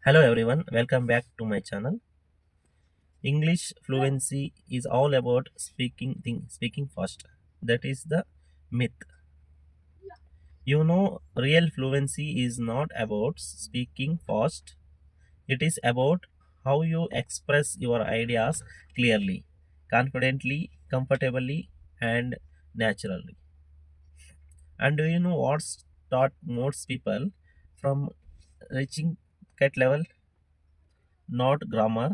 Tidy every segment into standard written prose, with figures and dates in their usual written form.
Hello everyone, welcome back to my channel. English fluency is all about speaking fast. That is the myth. Real fluency is not about speaking fast. It is about how you express your ideas clearly, confidently, comfortably, and naturally. And do you know what's taught most people from reaching that level? Not grammar,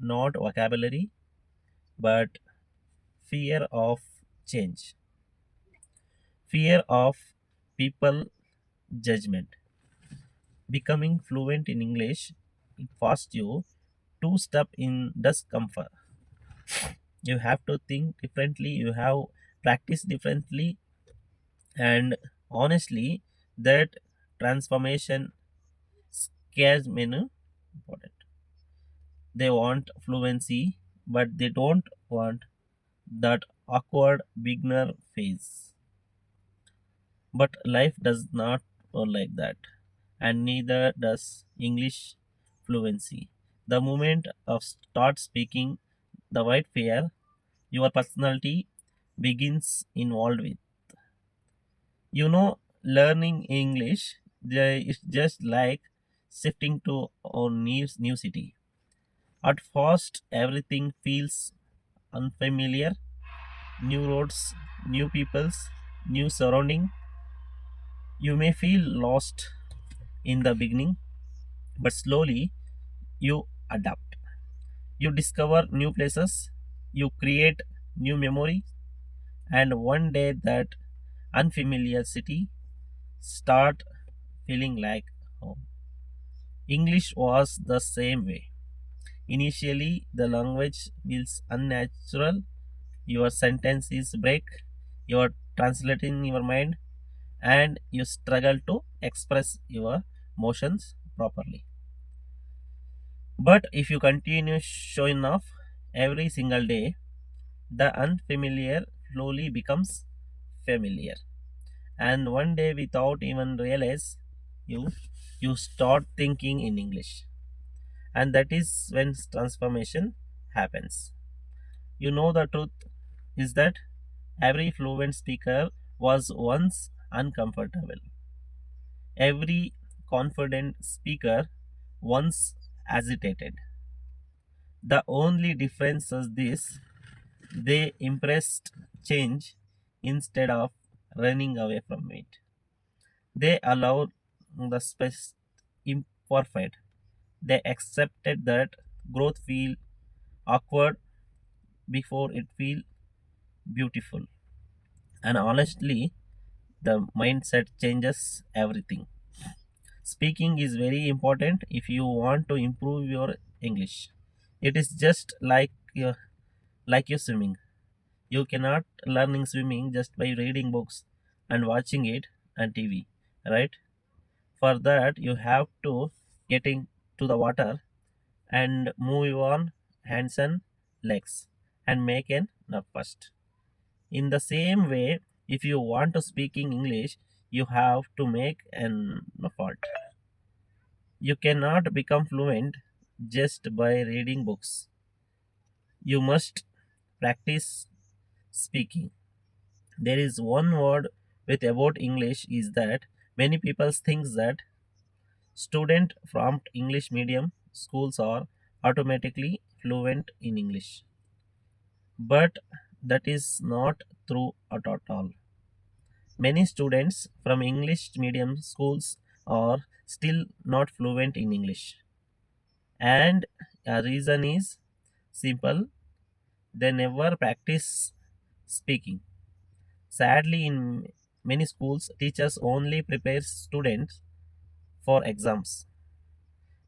not vocabulary, but fear of change, fear of people judgment. Becoming fluent in English, it forces you to step in discomfort. You have to think differently, you have practice differently, and honestly, that transformation scares many important. They want fluency, but they don't want that awkward beginner phase. But life does not work like that, and neither does English fluency. The moment of start speaking the right fear, your personality begins involved with. Learning English is just like shifting to a new city. At first, everything feels unfamiliar. New roads, new peoples, new surrounding. You may feel lost in the beginning, but slowly you adapt. You discover new places, you create new memories, and one day that unfamiliar city start feeling like home. English was the same way. Initially, the language feels unnatural. Your sentences break. You are translating your mind, and you struggle to express your emotions properly. But if you continue showing off every single day, the unfamiliar slowly becomes familiar. And one day, without even realize, you you start thinking in English, and that is when transformation happens. The truth is that every fluent speaker was once uncomfortable. Every confident speaker once hesitated. The only difference is this: they embraced change instead of running away from it. They allowed the space imperfect. They accepted that growth feel awkward before it feel beautiful. And honestly, the mindset changes everything. Speaking is very important if you want to improve your English. It is just like you swimming. You cannot learning swimming just by reading books and watching it on TV, right? For that, you have to get into the water and move on hands and legs and make an first. In the same way, if you want to speak in English, you have to make an effort. You cannot become fluent just by reading books. You must practice speaking. There is one word with about English is that many people think that students from English medium schools are automatically fluent in English. But that is not true at all. Many students from English medium schools are still not fluent in English. And a reason is simple: they never practice speaking. Sadly, in many schools, teachers only prepare students for exams.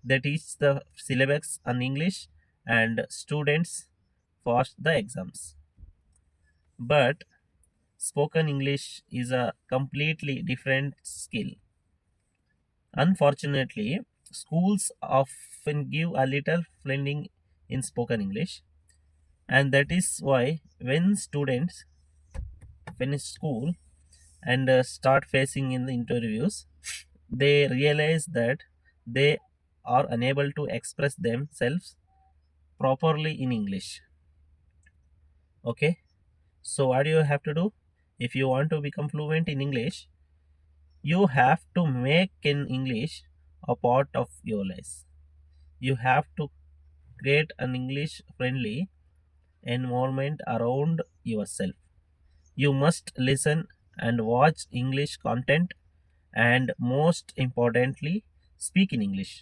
They teach the syllabus on English and students pass the exams. But spoken English is a completely different skill. Unfortunately, schools often give a little blending in spoken English, and that is why when students finish school and start facing in the interviews, they realize that they are unable to express themselves properly in English. Okay, so what do you have to do? If you want to become fluent in English, you have to make in English a part of your life. You have to create an English friendly environment around yourself. You must listen and watch English content, and most importantly, speak in English.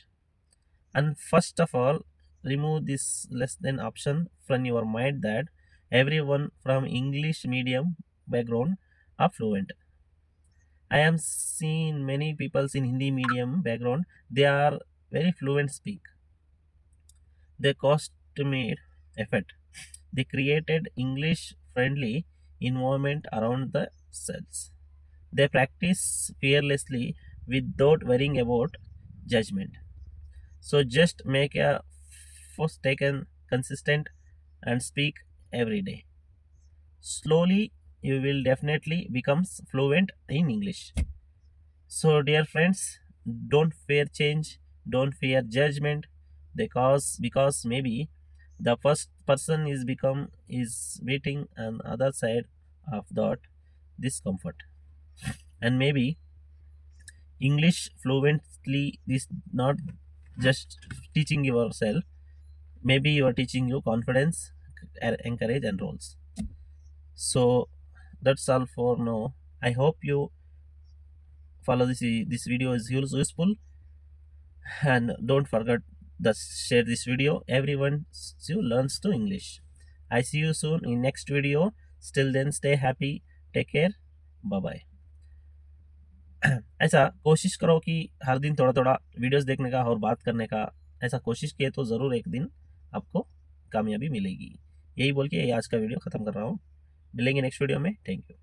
And first of all, remove this less than option from your mind that everyone from English medium background are fluent. I am seen many people in Hindi medium background, they are very fluent speak. They cost-made effort. They created English friendly environment around the cells. They practice fearlessly without worrying about judgment. So just make a first taken consistent and speak every day. Slowly you will definitely become fluent in English. So dear friends, don't fear change, don't fear judgment, because maybe the first person is waiting on other side of that discomfort. And maybe English fluently is not just teaching yourself, maybe you are teaching you confidence, encourage and roles. So that's all for now. I hope you follow this video is useful, and don't forget to share this video. Everyone learns to English. I see you soon in next video. Still then, stay happy, take care, bye bye. ऐसा कोशिश करो कि हर दिन थोड़ा थोड़ा videos देखने का और बात करने का। ऐसा कोशिश किए तो ज़रूर एक दिन आपको कामयाबी मिलेगी। यही बोल के आज का वीडियो ख़त्म कर रहा हूँ। मिलेंगे नेक्स्ट वीडियो में। Thank you.